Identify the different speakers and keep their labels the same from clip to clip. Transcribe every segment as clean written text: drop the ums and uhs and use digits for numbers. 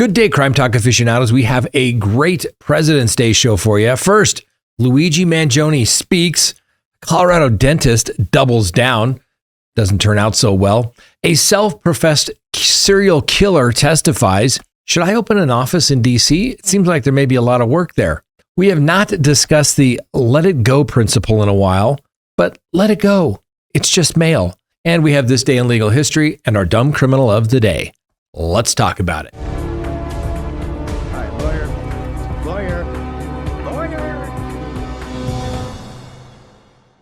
Speaker 1: Good day, Crime Talk aficionados. We have a great President's Day show for you. First, Luigi Mangione speaks. Colorado dentist doubles down. Doesn't turn out so well. A self-professed serial killer testifies. Should I open an office in D.C.? It seems like there may be a lot of work there. We have not discussed the let it go principle in a while, but let it go. It's just mail. And we have this day in legal history and our dumb criminal of the day. Let's talk about it.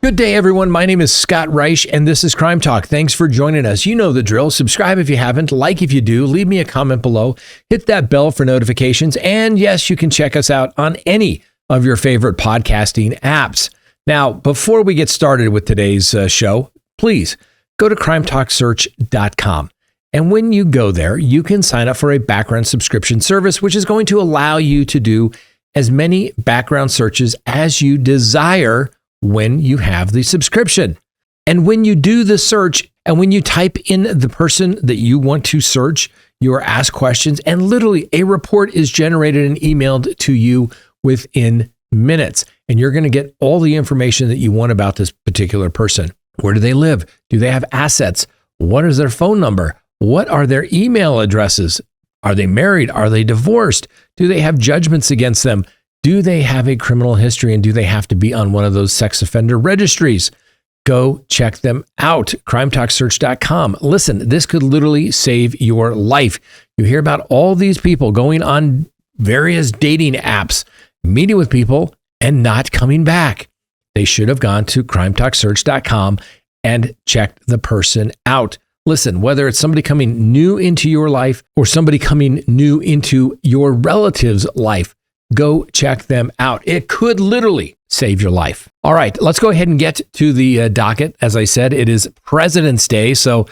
Speaker 1: Good day, everyone. My name is Scott Reich, and this is Crime Talk. Thanks for joining us. You know the drill. Subscribe if you haven't, like if you do, leave me a comment below, hit that bell for notifications, and yes, you can check us out on any of your favorite podcasting apps. Now, before we get started with today's show, please go to crimetalksearch.com. And when you go there, you can sign up for a background subscription service, which is going to allow you to do as many background searches as you desire when you have the subscription. And when you do the search and when you type in the person that you want to search, you are asked questions and literally a report is generated and emailed to you within minutes. And you're going to get all the information that you want about this particular person. Where do they live? Do they have assets? What is their phone number? What are their email addresses? Are they married? Are they divorced? Do they have judgments against them? Do they have a criminal history, and do they have to be on one of those sex offender registries? Go check them out, crimetalksearch.com. Listen, this could literally save your life. You hear about all these people going on various dating apps, meeting with people, and not coming back. They should have gone to crimetalksearch.com and checked the person out. Listen, whether it's somebody coming new into your life or somebody coming new into your relative's life, go check them out. It could literally save your life. All right, let's go ahead and get to the docket. As I said, it is President's Day, so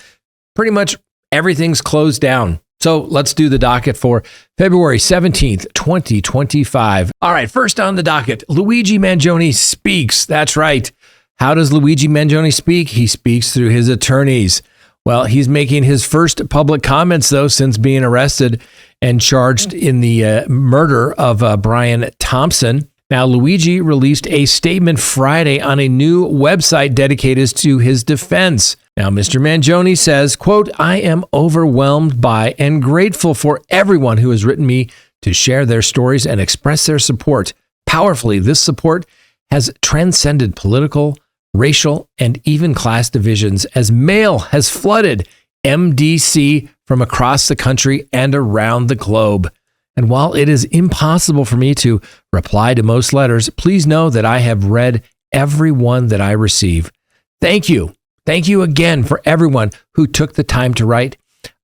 Speaker 1: pretty much everything's closed down. So let's do the docket for February 17th, 2025. All right, first on the docket, Luigi Mangione speaks. That's right. How does Luigi Mangione speak? He speaks through his attorneys. Well, he's making his first public comments, though, since being arrested and charged in the murder of Brian Thompson. Now, Luigi released a statement Friday on a new website dedicated to his defense. Now, Mr. Mangione says, quote, "I am overwhelmed by and grateful for everyone who has written me to share their stories and express their support. Powerfully, this support has transcended political, racial, and even class divisions as mail has flooded MDC from across the country and around the globe. And while it is impossible for me to reply to most letters, please know that I have read every one that I receive. Thank you. Thank you again for everyone who took the time to write.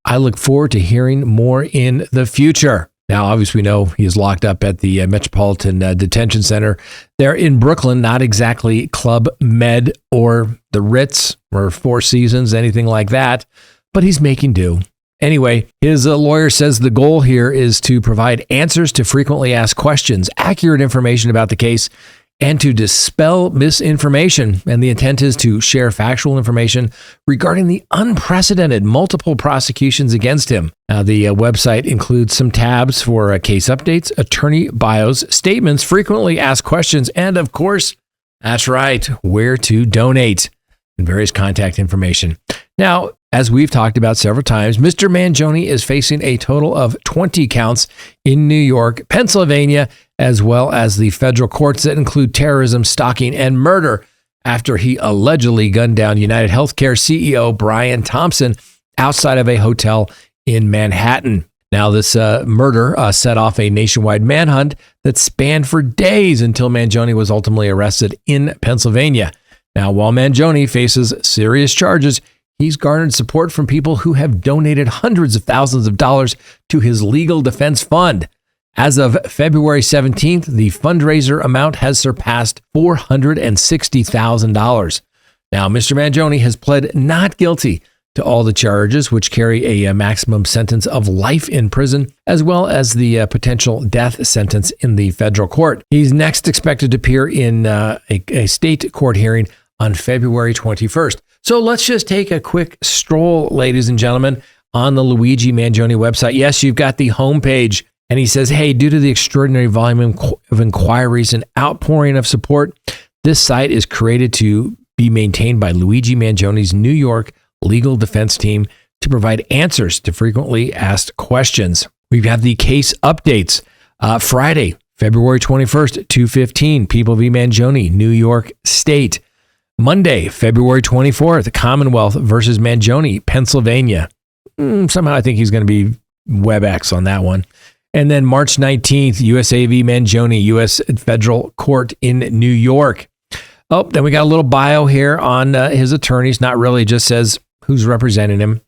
Speaker 1: I look forward to hearing more in the future." Now, obviously, we know he is locked up at the Metropolitan Detention Center there in Brooklyn, not exactly Club Med or the Ritz or Four Seasons, anything like that, but he's making do. Anyway, his lawyer says the goal here is to provide answers to frequently asked questions, accurate information about the case, and to dispel misinformation. And the intent is to share factual information regarding the unprecedented multiple prosecutions against him. Now, the website includes some tabs for case updates, attorney bios, statements, frequently asked questions, and of course, that's right, where to donate and various contact information. Now, as we've talked about several times, Mr. Mangione is facing a total of 20 counts in New York, Pennsylvania, as well as the federal courts that include terrorism, stalking, and murder after he allegedly gunned down United Healthcare CEO Brian Thompson outside of a hotel in Manhattan. Now, this murder set off a nationwide manhunt that spanned for days until Mangione was ultimately arrested in Pennsylvania. Now, while Mangione faces serious charges, he's garnered support from people who have donated hundreds of thousands of dollars to his legal defense fund. As of February 17th, the fundraiser amount has surpassed $460,000. Now, Mr. Mangione has pled not guilty to all the charges, which carry a maximum sentence of life in prison, as well as the potential death sentence in the federal court. He's next expected to appear in a state court hearing on February 21st. So let's just take a quick stroll, ladies and gentlemen, on the Luigi Mangione website. Yes, you've got the homepage. And he says, hey, due to the extraordinary volume of inquiries and outpouring of support, this site is created to be maintained by Luigi Mangione's New York legal defense team to provide answers to frequently asked questions. We have the case updates. Friday, February 21st, 2:15, People v. Mangione, New York State. Monday, February 24th, Commonwealth versus Mangione, Pennsylvania. Somehow I think he's going to be WebEx on that one. And then March 19th, USA v. Mangione, U.S. Federal Court in New York. Oh, then we got a little bio here on his attorneys. Not really, just says who's representing him.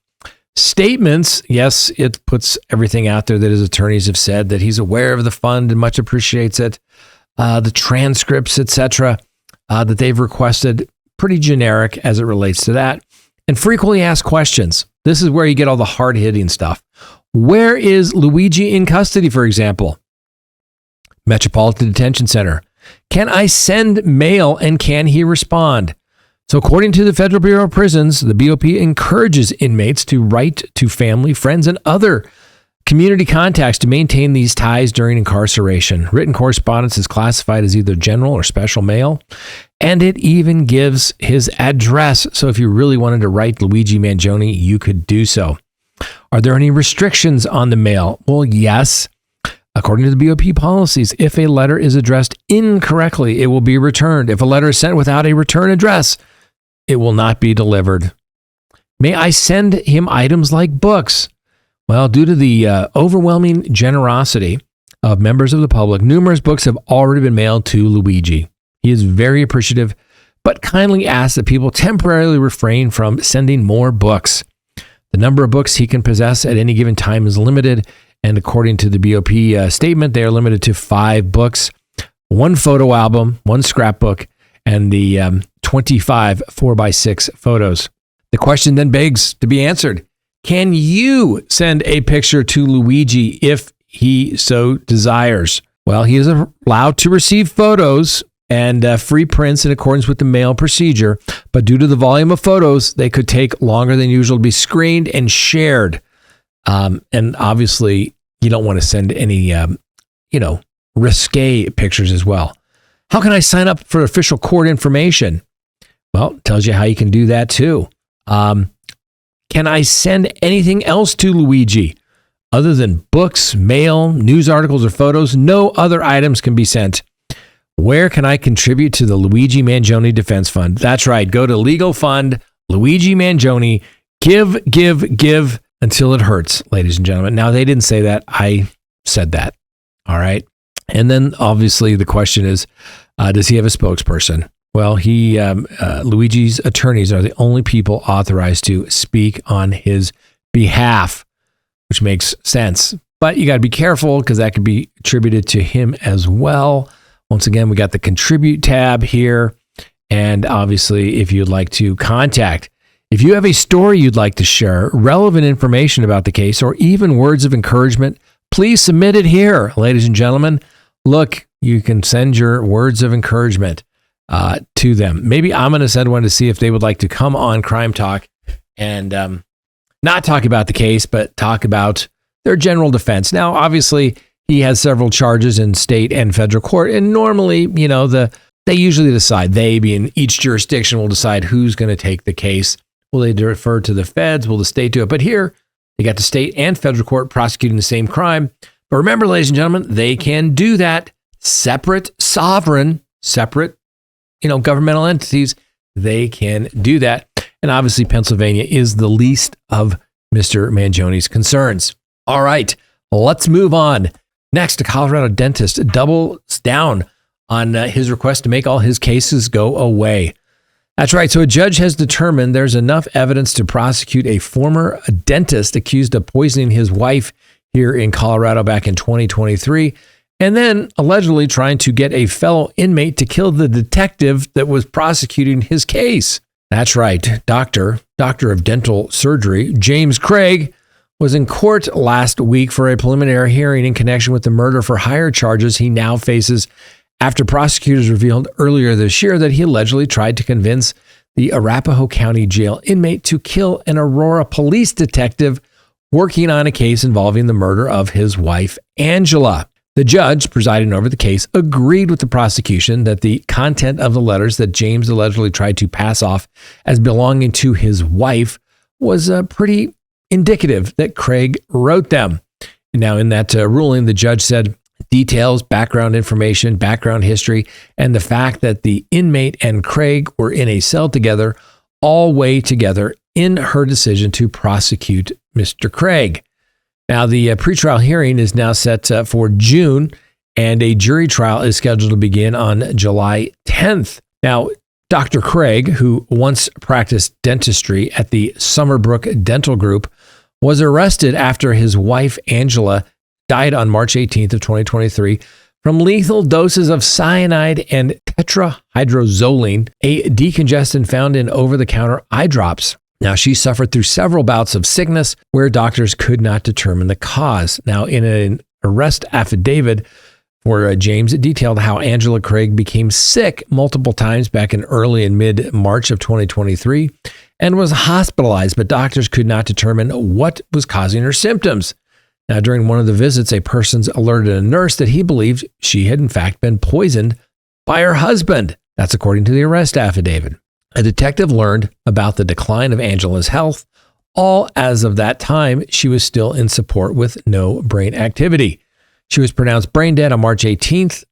Speaker 1: Statements, yes, it puts everything out there that his attorneys have said, that he's aware of the fund and much appreciates it. The transcripts, etc., that they've requested, pretty generic as it relates to that. And frequently asked questions. This is where you get all the hard-hitting stuff. Where is Luigi in custody, for example? Metropolitan Detention Center. Can I send mail and can he respond? So according to the Federal Bureau of Prisons, the BOP encourages inmates to write to family, friends, and other community contacts to maintain these ties during incarceration. Written correspondence is classified as either general or special mail, and it even gives his address. So if you really wanted to write Luigi Mangione, you could do so. Are there any restrictions on the mail? Well, yes. According to the BOP policies, if a letter is addressed incorrectly, it will be returned. If a letter is sent without a return address, it will not be delivered. May I send him items like books? Well, due to the overwhelming generosity of members of the public, numerous books have already been mailed to Luigi. He is very appreciative, but kindly asks that people temporarily refrain from sending more books. The number of books he can possess at any given time is limited, and according to the BOP statement, they are limited to 5 books, 1 photo album, 1 scrapbook, and the 25 4x6 photos. The question then begs to be answered. Can you send a picture to Luigi if he so desires? Well, he is allowed to receive photos and free prints in accordance with the mail procedure, but due to the volume of photos, they could take longer than usual to be screened and shared. And obviously, you don't want to send any, risque pictures as well. How can I sign up for official court information? Well, it tells you how you can do that too. Can I send anything else to Luigi? Other than books, mail, news articles, or photos, no other items can be sent. Where can I contribute to the Luigi Mangione Defense Fund? That's right. Go to Legal Fund, Luigi Mangione, give until it hurts, ladies and gentlemen. Now, they didn't say that. I said that. All right. And then obviously the question is, does he have a spokesperson? Well, Luigi's attorneys are the only people authorized to speak on his behalf, which makes sense. But you got to be careful because that could be attributed to him as well. Once again, we got the contribute tab here. And obviously, if you'd like to contact, if you have a story you'd like to share, relevant information about the case, or even words of encouragement, please submit it here, ladies and gentlemen. Look, you can send your words of encouragement to them. Maybe I'm going to send one to see if they would like to come on Crime Talk and not talk about the case, but talk about their general defense. Now, obviously, he has several charges in state and federal court, and normally, they usually decide. They, being each jurisdiction, will decide who's going to take the case. Will they defer to the feds? Will the state do it? But here, they got the state and federal court prosecuting the same crime. But remember, ladies and gentlemen, they can do that. Separate, sovereign, separate, governmental entities, they can do that. And obviously, Pennsylvania is the least of Mr. Mangione's concerns. All right, let's move on. Next, a Colorado dentist doubles down on his request to make all his cases go away. That's right. So a judge has determined there's enough evidence to prosecute a former dentist accused of poisoning his wife here in Colorado back in 2023, and then allegedly trying to get a fellow inmate to kill the detective that was prosecuting his case. That's right. Doctor of dental surgery, James Craig, was in court last week for a preliminary hearing in connection with the murder for hire charges he now faces after prosecutors revealed earlier this year that he allegedly tried to convince the Arapahoe County Jail inmate to kill an Aurora police detective working on a case involving the murder of his wife, Angela. The judge presiding over the case agreed with the prosecution that the content of the letters that James allegedly tried to pass off as belonging to his wife was pretty indicative that Craig wrote them. Now, in that ruling, the judge said details, background information, background history, and the fact that the inmate and Craig were in a cell together all weigh together in her decision to prosecute Mr. Craig. Now, the pretrial hearing is now set for June, and a jury trial is scheduled to begin on July 10th. Now, Dr. Craig, who once practiced dentistry at the Summerbrook Dental Group, was arrested after his wife, Angela, died on March 18th of 2023 from lethal doses of cyanide and tetrahydrozoline, a decongestant found in over-the-counter eye drops. Now, she suffered through several bouts of sickness where doctors could not determine the cause. Now, in an arrest affidavit for James, it detailed how Angela Craig became sick multiple times back in early and mid-March of 2023 and was hospitalized, but doctors could not determine what was causing her symptoms. Now, during one of the visits, a person alerted a nurse that he believed she had in fact been poisoned by her husband. That's according to the arrest affidavit. A detective learned about the decline of Angela's health, all as of that time she was still in support with no brain activity. She was pronounced brain dead on March 18th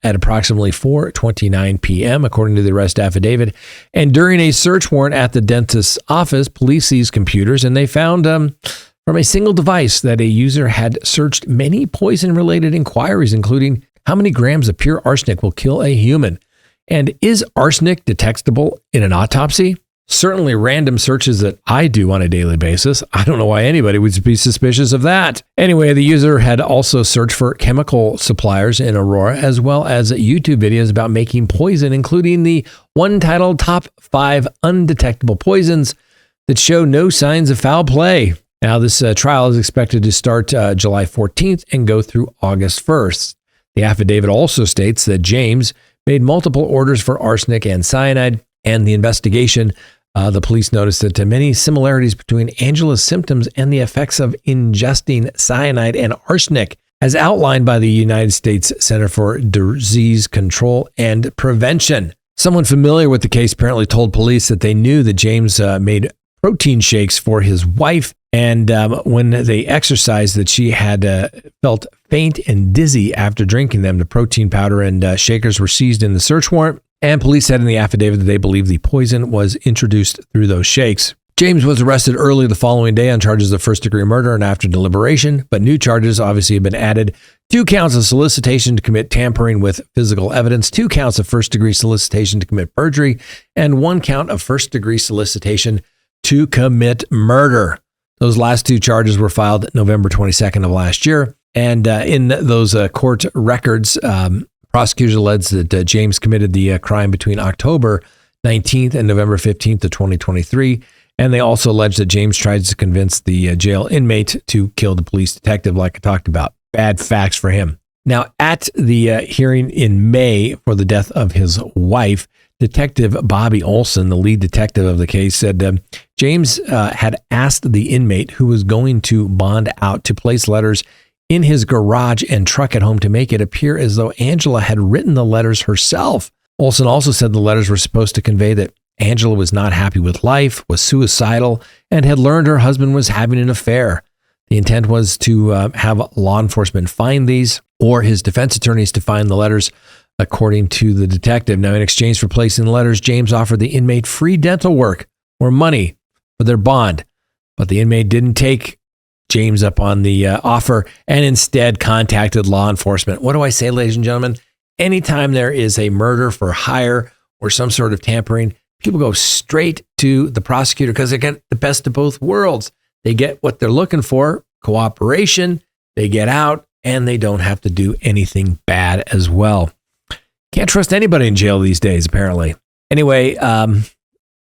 Speaker 1: at approximately 4:29 p.m., according to the arrest affidavit. And during a search warrant at the dentist's office, police seized computers and they found from a single device that a user had searched many poison-related inquiries, including how many grams of pure arsenic will kill a human. And is arsenic detectable in an autopsy? Certainly random searches that I do on a daily basis. I don't know why anybody would be suspicious of that. Anyway, the user had also searched for chemical suppliers in Aurora, as well as YouTube videos about making poison, including the one titled Top 5 Undetectable Poisons that show no signs of foul play. Now, this trial is expected to start July 14th and go through August 1st. The affidavit also states that James made multiple orders for arsenic and cyanide, and the investigation, the police noticed that many similarities between Angela's symptoms and the effects of ingesting cyanide and arsenic, as outlined by the United States Center for Disease Control and Prevention. Someone familiar with the case apparently told police that they knew that James made protein shakes for his wife, and when they exercised, that she had felt faint and dizzy after drinking them. The protein powder and shakers were seized in the search warrant, and police said in the affidavit that they believe the poison was introduced through those shakes. James was arrested early the following day on charges of first-degree murder and after deliberation, but new charges obviously have been added. 2 counts of solicitation to commit tampering with physical evidence, 2 counts of first-degree solicitation to commit perjury, and 1 count of first-degree solicitation to commit murder. Those last 2 charges were filed November 22nd of last year. And in those court records, prosecutors alleged that James committed the crime between October 19th and November 15th of 2023. And they also alleged that James tried to convince the jail inmate to kill the police detective, like I talked about. Bad facts for him. Now, at the hearing in May for the death of his wife, Detective Bobby Olson, the lead detective of the case, said James had asked the inmate who was going to bond out to place letters in his garage and truck at home to make it appear as though Angela had written the letters herself. Olson also said the letters were supposed to convey that Angela was not happy with life, was suicidal, and had learned her husband was having an affair. The intent was to have law enforcement find these, or his defense attorneys to find the letters, according to the detective. Now, in exchange for placing the letters, James offered the inmate free dental work or money for their bond. But the inmate didn't take James up on the offer and instead contacted law enforcement. What do I say, ladies and gentlemen? Anytime there is a murder for hire or some sort of tampering, people go straight to the prosecutor because they get the best of both worlds. They get what they're looking for, cooperation, they get out, and they don't have to do anything bad as well. Can't trust anybody in jail these days, apparently. Anyway,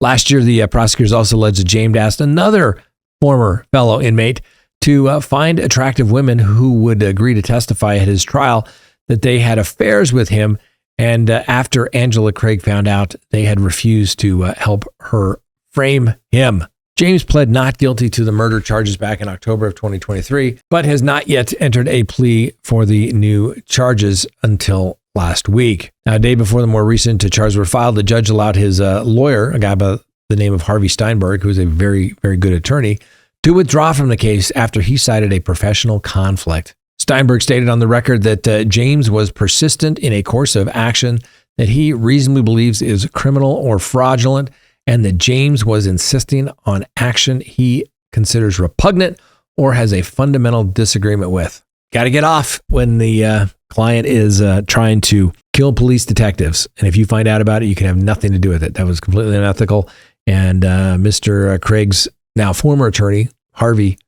Speaker 1: last year, the prosecutors also alleged that James asked another former fellow inmate to find attractive women who would agree to testify at his trial that they had affairs with him. And after Angela Craig found out, they had refused to help her frame him. James pled not guilty to the murder charges back in October of 2023, but has not yet entered a plea for the new charges until last week. Now, a day before the more recent charges were filed, the judge allowed his lawyer, a guy by the name of Harvey Steinberg, who's a very, very good attorney, to withdraw from the case after he cited a professional conflict. Steinberg stated on the record that James was persistent in a course of action that he reasonably believes is criminal or fraudulent, and that James was insisting on action he considers repugnant or has a fundamental disagreement with. Got to get off when the client is trying to kill police detectives. And if you find out about it, you can have nothing to do with it. That was completely unethical. And Mr. Craig's now former attorney, Harvey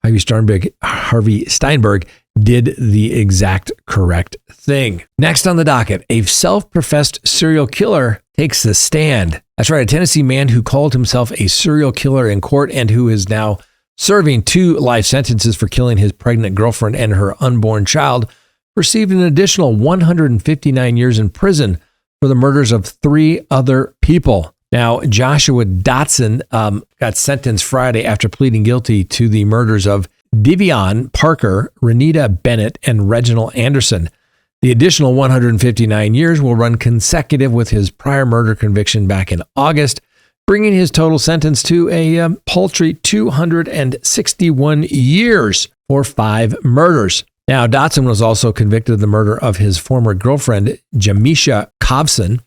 Speaker 1: Steinberg, did the exact correct thing. Next on the docket, a self-professed serial killer takes the stand. That's right, a Tennessee man who called himself a serial killer in court and who is now serving 2 life sentences for killing his pregnant girlfriend and her unborn child, received an additional 159 years in prison for the murders of 3 other people. Now, Joshua Dotson got sentenced Friday after pleading guilty to the murders of Divion Parker, Renita Bennett, and Reginald Anderson. The additional 159 years will run consecutive with his prior murder conviction back in August, bringing his total sentence to a paltry 261 years for 5 murders. Now, Dotson was also convicted of the murder of his former girlfriend, Jamisha Kovson,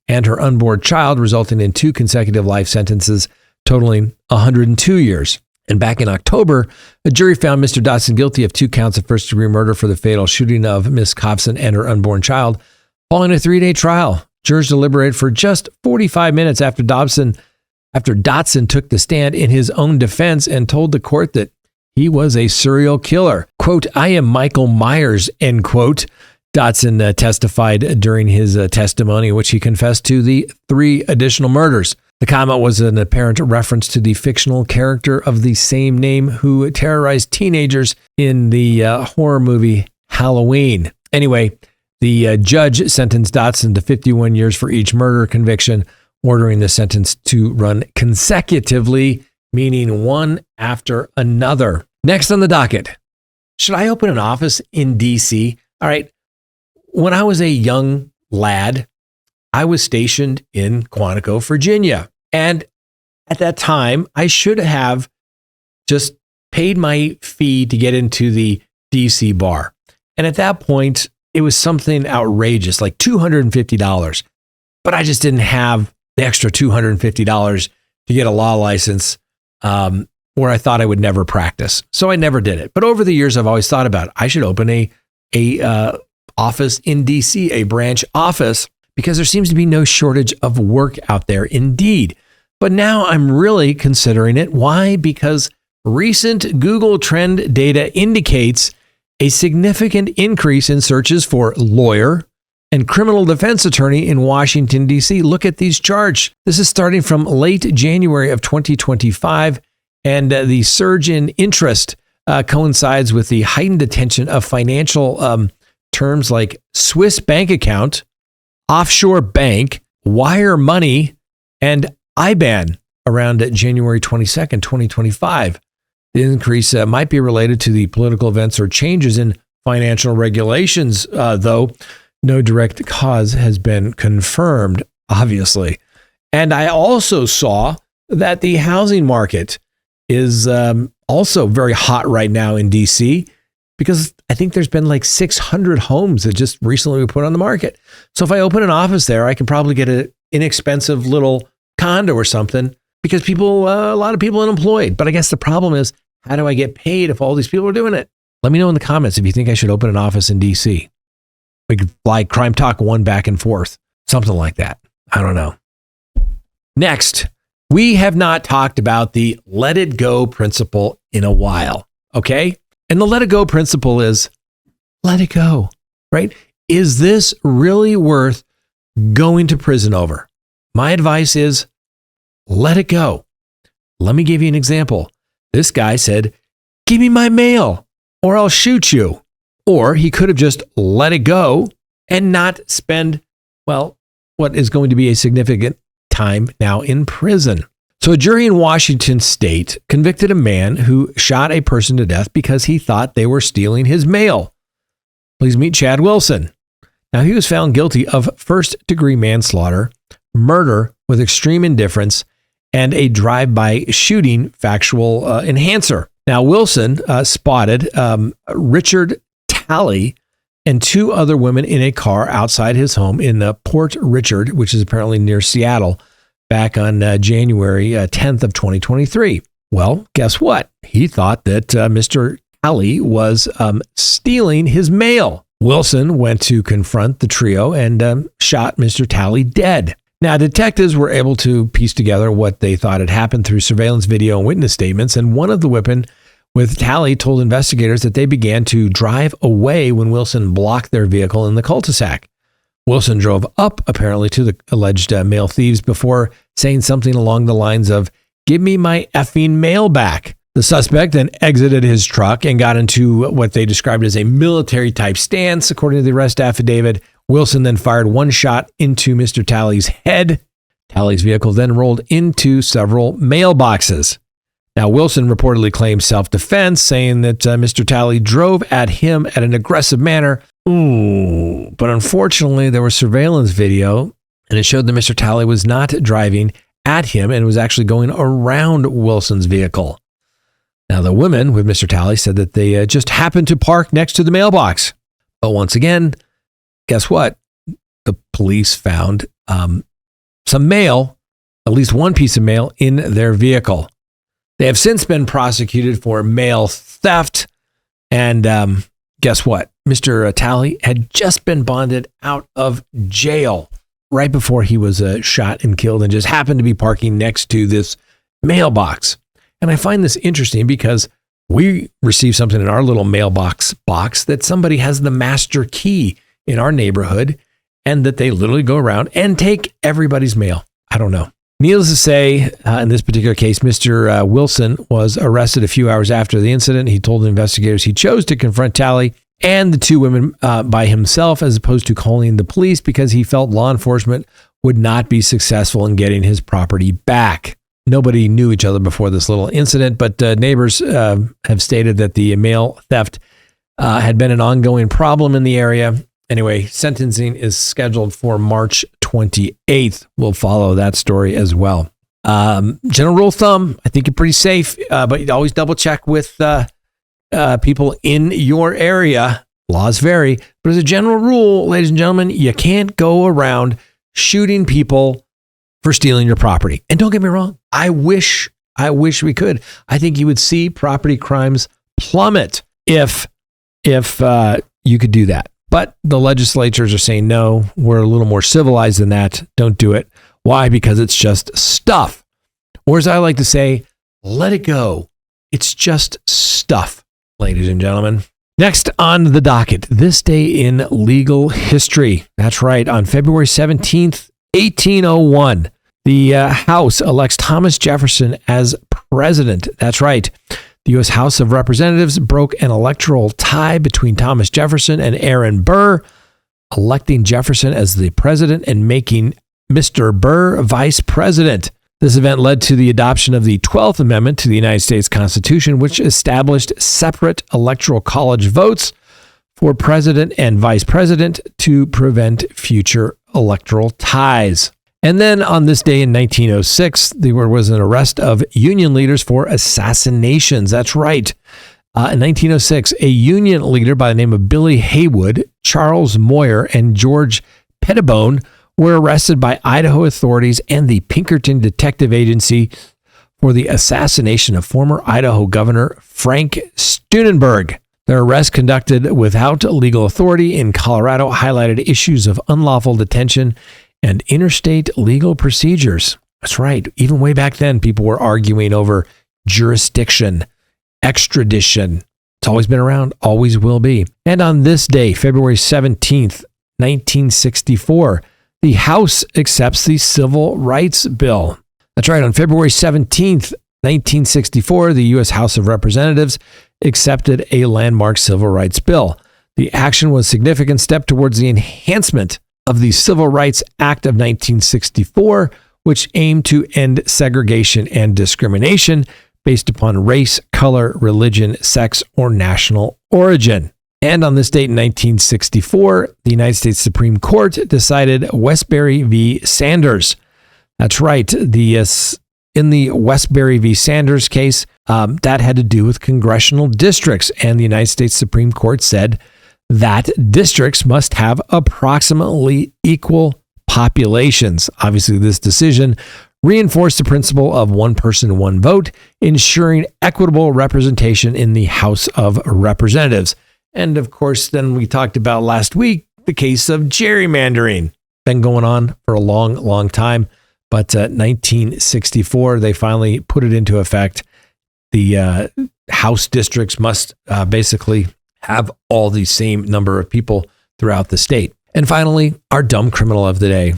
Speaker 1: and her unborn child, resulting in 2 consecutive life sentences totaling 102 years. And back in October, a jury found Mr. Dotson guilty of 2 counts of first-degree murder for the fatal shooting of Miss Kovson and her unborn child. Following a 3-day trial, jurors deliberated for just 45 minutes after Dotson took the stand in his own defense and told the court that he was a serial killer. Quote, "I am Michael Myers," end quote. Dotson testified during his testimony in which he confessed to the 3 additional murders. The comment was an apparent reference to the fictional character of the same name who terrorized teenagers in the horror movie Halloween. Anyway, the judge sentenced Dotson to 51 years for each murder conviction, ordering the sentence to run consecutively, meaning one after another. Next on the docket, should I open an office in D.C.? All right. When I was a young lad, I was stationed in Quantico, Virginia. And at that time, I should have just paid my fee to get into the DC bar. And at that point, it was something outrageous, like $250. But I just didn't have the extra $250 to get a law license where I thought I would never practice. So I never did it. But over the years, I've always thought about it. I should open a office in DC, a branch office, because there seems to be no shortage of work out there indeed. But now I'm really considering it. Why? Because recent Google Trend data indicates a significant increase in searches for lawyer and criminal defense attorney in Washington, D.C. Look at these charts. This is starting from late January of 2025, and the surge in interest coincides with the heightened attention of financial terms like Swiss bank account, offshore bank, wire money, and IBAN around January 22nd, 2025. The increase might be related to the political events or changes in financial regulations, though no direct cause has been confirmed, obviously. And I also saw that the housing market is also very hot right now in DC, because I think there's been like 600 homes that just recently were put on the market. So if I open an office there, I can probably get an inexpensive little condo or something, because a lot of people are unemployed. But I guess the problem is, how do I get paid if all these people are doing it? Let me know in the comments if you think I should open an office in DC. We could fly CrimeTalk 1 back and forth, something like that. I don't know. Next, we have not talked about the let it go principle in a while, okay? And the let it go principle is let it go, right? Is this really worth going to prison over? My advice is let it go. Let me give you an example. This guy said, "Give me my mail or I'll shoot you." Or he could have just let it go and not spend, well, what is going to be a significant time now in prison. So a jury in Washington state convicted a man who shot a person to death because he thought they were stealing his mail. Please meet Chad Wilson. Now, he was found guilty of first-degree manslaughter, murder with extreme indifference, and a drive-by shooting factual enhancer. Now, Wilson spotted Richard Talley and two other women in a car outside his home in Port Richard, which is apparently near Seattle, back on January 10th of 2023. Well, guess what? He thought that Mr. Talley was stealing his mail. Wilson went to confront the trio and shot Mr. Talley dead. Now, detectives were able to piece together what they thought had happened through surveillance video and witness statements, and one of the women with Talley told investigators that they began to drive away when Wilson blocked their vehicle in the cul-de-sac. Wilson drove up, apparently, to the alleged mail thieves before saying something along the lines of, "Give me my effing mail back." The suspect then exited his truck and got into what they described as a military-type stance. According to the arrest affidavit, Wilson then fired one shot into Mr. Talley's head. Talley's vehicle then rolled into several mailboxes. Now, Wilson reportedly claimed self-defense, saying that Mr. Talley drove at him at an aggressive manner. But unfortunately, there was surveillance video, and it showed that Mr. Talley was not driving at him and was actually going around Wilson's vehicle. Now, the women with Mr. Talley said that they just happened to park next to the mailbox. But once again, guess what? The police found some mail, at least one piece of mail, in their vehicle. They have since been prosecuted for mail theft. And guess what? Mr. Talley had just been bonded out of jail right before he was shot and killed, and just happened to be parking next to this mailbox. And I find this interesting because we receive something in our little mailbox box that somebody has the master key in our neighborhood, and that they literally go around and take everybody's mail. I don't know. Needless to say, in this particular case, Mr. Wilson was arrested a few hours after the incident. He told investigators he chose to confront Talley and the two women by himself as opposed to calling the police because he felt law enforcement would not be successful in getting his property back. Nobody knew each other before this little incident, but neighbors have stated that the mail theft had been an ongoing problem in the area. Anyway, sentencing is scheduled for March 28th. We'll follow that story as well. General rule of thumb, I think you're pretty safe, but you always double check with people in your area. Laws vary, but as a general rule, ladies and gentlemen, you can't go around shooting people for stealing your property. And don't get me wrong, I wish we could. I think you would see property crimes plummet if you could do that. But the legislatures are saying, no, we're a little more civilized than that. Don't do it. Why? Because it's just stuff. Or as I like to say, let it go. It's just stuff, ladies and gentlemen. Next on the docket, this day in legal history. That's right. On February 17th, 1801, the House elects Thomas Jefferson as president. That's right. The U.S. House of Representatives broke an electoral tie between Thomas Jefferson and Aaron Burr, electing Jefferson as the president and making Mr. Burr vice president. This event led to the adoption of the 12th Amendment to the United States Constitution, which established separate electoral college votes for president and vice president to prevent future electoral ties. And then on this day in 1906, there was an arrest of Union leaders for assassinations. That's right. In 1906, a Union leader by the name of Billy Haywood, Charles Moyer, and George Pettibone were arrested by Idaho authorities and the Pinkerton Detective Agency for the assassination of former Idaho Governor Frank Steunenberg. Their arrest, conducted without legal authority in Colorado, highlighted issues of unlawful detention and interstate legal procedures. That's right. Even way back then, people were arguing over jurisdiction, extradition. It's always been around, always will be. And on this day, February 17th, 1964, the House accepts the Civil Rights Bill. That's right. On February 17th, 1964, the U.S. House of Representatives accepted a landmark civil rights bill. The action was a significant step towards the enhancement of the Civil Rights Act of 1964, which aimed to end segregation and discrimination based upon race, color, religion, sex, or national origin. And on this date in 1964, the United States Supreme Court decided Westbury v. Sanders. That's right. In the Westbury v. Sanders case, that had to do with congressional districts, and the United States Supreme Court said that districts must have approximately equal populations. Obviously, this decision reinforced the principle of one person, one vote, ensuring equitable representation in the House of Representatives. And of course, then we talked about last week, the case of gerrymandering. Been going on for a long, long time. But 1964, they finally put it into effect. The House districts must basically have all the same number of people throughout the state. And finally, our dumb criminal of the day.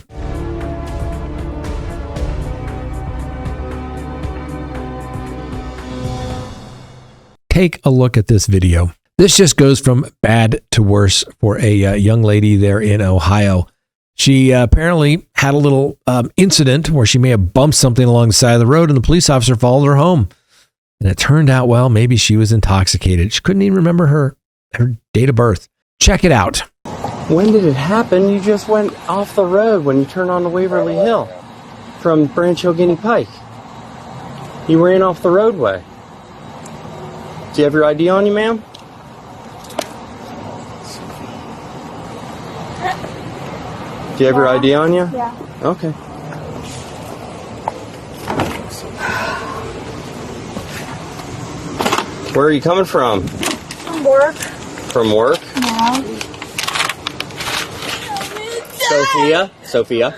Speaker 1: Take a look at this video. This just goes from bad to worse for a young lady there in Ohio. She apparently had a little incident where she may have bumped something along the side of the road, and the police officer followed her home. And it turned out, well, maybe she was intoxicated. She couldn't even remember her date of birth. Check it out.
Speaker 2: When did it happen? You just went off the road when you turned onto Waverly Hill from Branch Hill Guinea Pike. You ran off the roadway. Do you have your ID on you, ma'am? Do you have your ID on you?
Speaker 3: Yeah.
Speaker 2: Okay. Where are you coming from?
Speaker 3: From work.
Speaker 2: From work?
Speaker 3: Yeah.
Speaker 2: Sophia,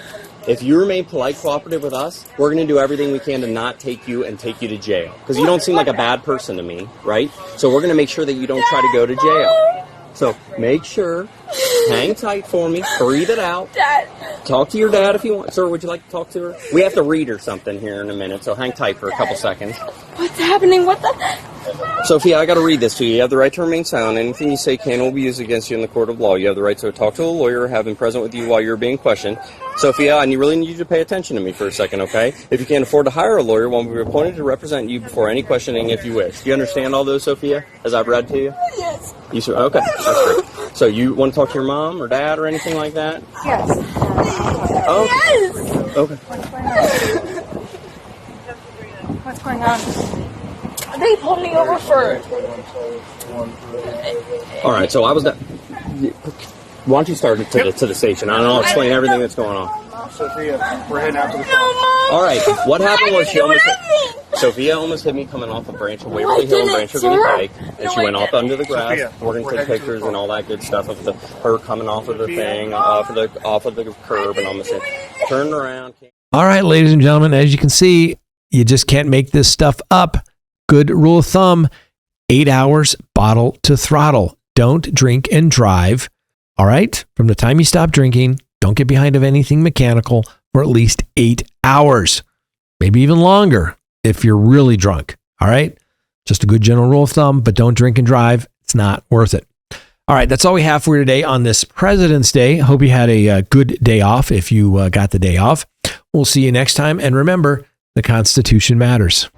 Speaker 2: if you remain polite, cooperative with us, we're going to do everything we can to not take you and take you to jail. Because you don't seem like a bad person to me, right? So we're going to make sure that you don't try to go to jail. So make sure, hang tight for me, breathe it out.
Speaker 3: Dad.
Speaker 2: Talk to your dad if you want. Sir, would you like to talk to her? We have to read her something here in a minute, so hang tight for a couple seconds.
Speaker 3: What's happening? What the?
Speaker 2: Sophia, I got to read this to you. You have the right to remain silent. Anything you say can or will be used against you in the court of law. You have the right to talk to a lawyer or have him present with you while you're being questioned. Sophia, I really need you to pay attention to me for a second, okay? If you can't afford to hire a lawyer, one will be appointed to represent you before any questioning if you wish. Do you understand all those, Sophia, as I've read to you?
Speaker 3: Yes.
Speaker 2: You sure? Okay, that's great. So you want to talk to your mom or dad or anything like that?
Speaker 3: Yes.
Speaker 2: Oh.
Speaker 3: Yes.
Speaker 2: Okay.
Speaker 3: What's going on? They pulled me over for.
Speaker 2: All right, so I was not. Why don't you start it to the station? I'll explain everything that's going on.
Speaker 4: Sophia, we're heading out to the car.
Speaker 2: All right, what happened was Sophia almost hit me coming off of Waverly Hill and Branch Hill Guinea Pike, and she went off under the grass. We're going to take pictures and all that good stuff of her coming off of the thing, off of the curb, and almost turned around.
Speaker 1: All right, ladies and gentlemen, as you can see, you just can't make this stuff up. Good rule of thumb, 8 hours, bottle to throttle. Don't drink and drive. All right, from the time you stop drinking, don't get behind of anything mechanical for at least 8 hours, maybe even longer if you're really drunk. All right, just a good general rule of thumb, but don't drink and drive. It's not worth it. All right, that's all we have for you today on this President's Day. Hope you had a good day off if you got the day off. We'll see you next time. And remember, the Constitution matters.